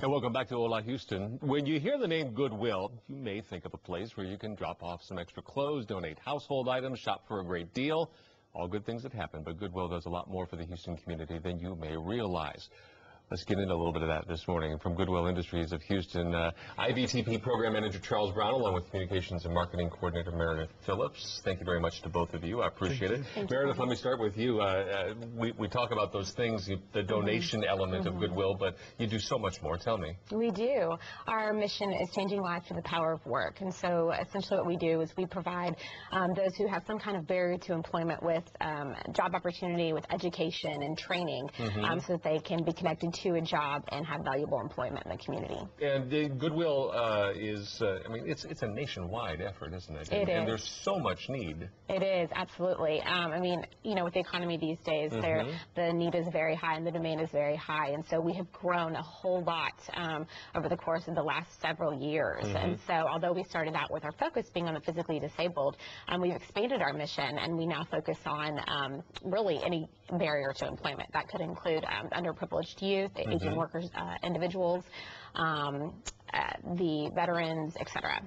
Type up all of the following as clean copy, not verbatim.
And welcome back to Hola Houston. When you hear the name Goodwill, you may think of a place where you can drop off some extra clothes, donate household items, shop for a great deal. All good things that happen, but Goodwill does a lot more for the Houston community than you may realize. Let's get into a little bit of that this morning. From Goodwill Industries of Houston, IVTP Program Manager Charles Brown, along with Communications and Marketing Coordinator Meredith Phillips. Thank you very much to both of you. I appreciate it. Meredith, let me start with you. We talk about those things, the donation element of Goodwill, but you do so much more. Tell me. We do. Our mission is changing lives through the power of work. And so essentially what we do is we provide those who have some kind of barrier to employment with job opportunity, with education and training, so that they can be connected to a job and have valuable employment in the community. And Goodwill is, I mean, it's a nationwide effort, isn't it? It is. And there's so much need. It is, absolutely. I mean, you know, with the economy these days, the need is very high and the demand is very high. And so we have grown a whole lot over the course of the last several years. And so although we started out with our focus being on the physically disabled, we've expanded our mission and we now focus on really any barrier to employment. That could include underprivileged youth, aging workers, individuals, the veterans, etc.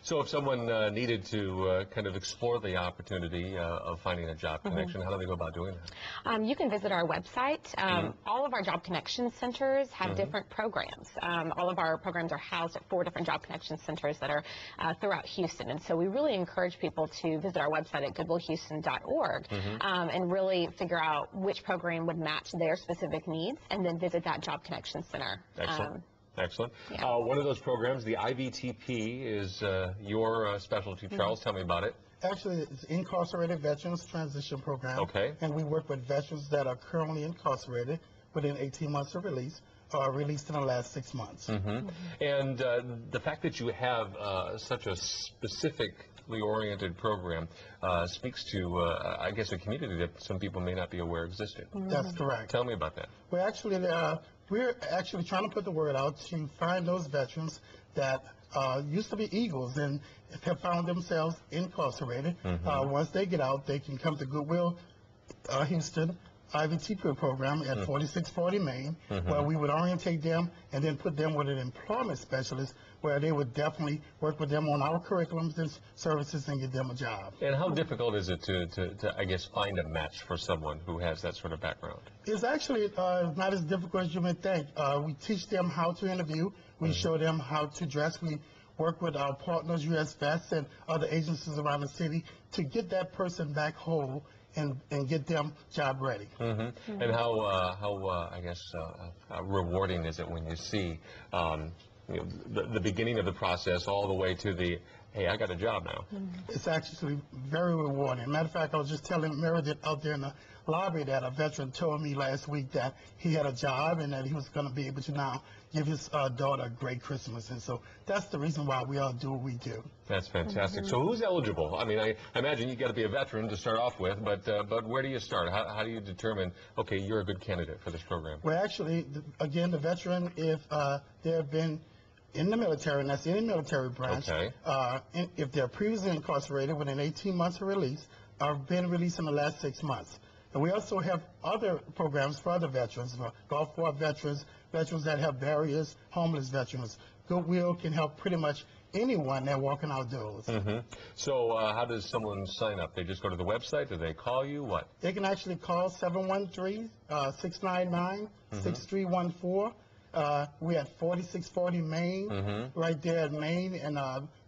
So if someone needed to kind of explore the opportunity of finding a job connection, how do they go about doing that? You can visit our website. All of our Job Connection Centers have different programs. All of our programs are housed at 4 different Job Connection Centers that are throughout Houston. And so we really encourage people to visit our website at goodwillhouston.org and really figure out which program would match their specific needs and then visit that Job Connection Center. Excellent. Excellent. Yeah. One of those programs, the IVTP, is your specialty. Charles, tell me about it. Actually, it's Incarcerated Veterans Transition Program. Okay. And we work with veterans that are currently incarcerated within 18 months of release or released in the last 6 months. And the fact that you have such a specifically oriented program speaks to, I guess, a community that some people may not be aware existed. That's correct. Tell me about that. We're actually trying to put the word out to find those veterans that used to be Eagles and have found themselves incarcerated. Once they get out, they can come to Goodwill Houston IVTP program at 4640 Main, where we would orientate them and then put them with an employment specialist where they would definitely work with them on our curriculums and services and get them a job. And how difficult is it to I guess, find a match for someone who has that sort of background? It's actually not as difficult as you may think. We teach them how to interview. We show them how to dress. We work with our partners, U.S. Vets and other agencies around the city to get that person back whole and get them job ready. And how I guess, rewarding is it when you see you know, the beginning of the process all the way to the, hey, I got a job now? It's actually very rewarding. Matter of fact, I was just telling Meredith out there in the lobby that a veteran told me last week that he had a job and that he was going to be able to now give his daughter a great Christmas. And so that's the reason why we all do what we do. That's fantastic. So who's eligible? I mean, I imagine you got to be a veteran to start off with, but where do you start? How do you determine, okay, you're a good candidate for this program? Well, actually, again, the veteran, if they have been in the military, and that's any military branch, if they're previously incarcerated within 18 months of release, or been released in the last 6 months. And we also have other programs for other veterans, Gulf War veterans, veterans that have barriers, homeless veterans. Goodwill can help pretty much anyone that walking outdoors. So how does someone sign up? They just go to the website? Do they call you? What? They can actually call 713-699-6314. We're at 4640 Main, right there at Main and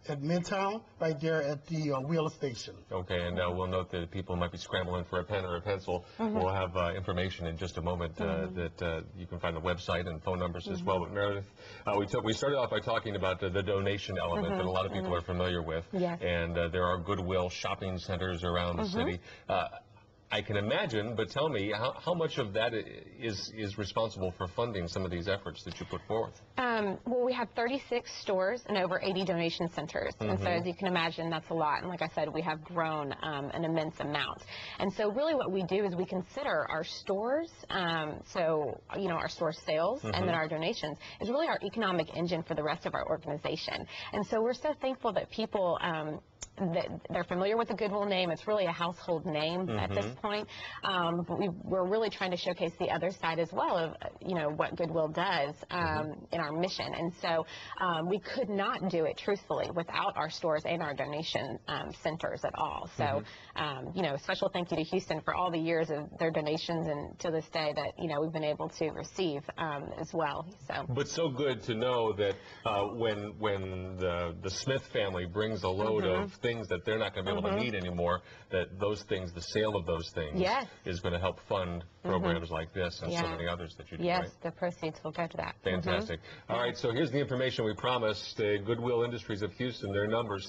at Midtown, right there at the Wheeler Station. Okay, and we'll note that people might be scrambling for a pen or a pencil. We'll have information in just a moment that you can find the website and phone numbers as well. But Meredith, we started off by talking about the donation element that a lot of people are familiar with. And there are Goodwill shopping centers around the city. I can imagine, but tell me, how much of that is responsible for funding some of these efforts that you put forth? Well, we have 36 stores and over 80 donation centers. And so as you can imagine, that's a lot. And like I said, we have grown an immense amount. And so really what we do is we consider our stores, so, you know, our store sales and then our donations is really our economic engine for the rest of our organization. And so we're so thankful that people they're familiar with the Goodwill name. It's really a household name at this point. But we're really trying to showcase the other side as well of, what Goodwill does in our mission. And so we could not do it, truthfully, without our stores and our donation centers at all. So, special thank you to Houston for all the years of their donations, and to this day that, we've been able to receive as well. So. But so good to know that when the Smith family brings a load of things that they're not going to be able to need anymore, that those things, the sale of those things, is going to help fund programs like this and so many others that you do, Yes, right? the proceeds will go to that. Fantastic. All right, so here's the information we promised. Goodwill Industries of Houston, their number is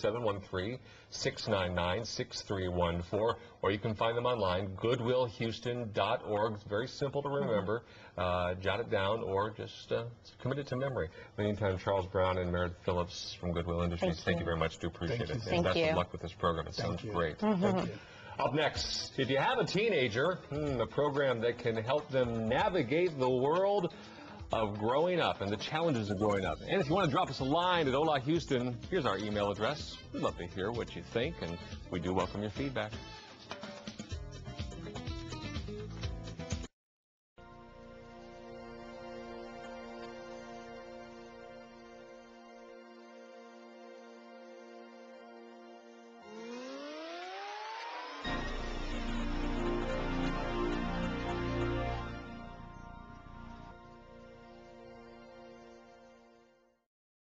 713-699-6314, or you can find them online, goodwillhouston.org. It's very simple to remember. Jot it down, or just commit it to memory. In the meantime, Charles Brown and Meredith Phillips from Goodwill Industries, thank you very much. Do appreciate it. Thank And best you. of luck with this program. It sounds great. Thank you. Up next, if you have a teenager, a program that can help them navigate the world of growing up and the challenges of growing up. And if you want to drop us a line at Hola Houston, here's our email address. We'd love to hear what you think, and we do welcome your feedback.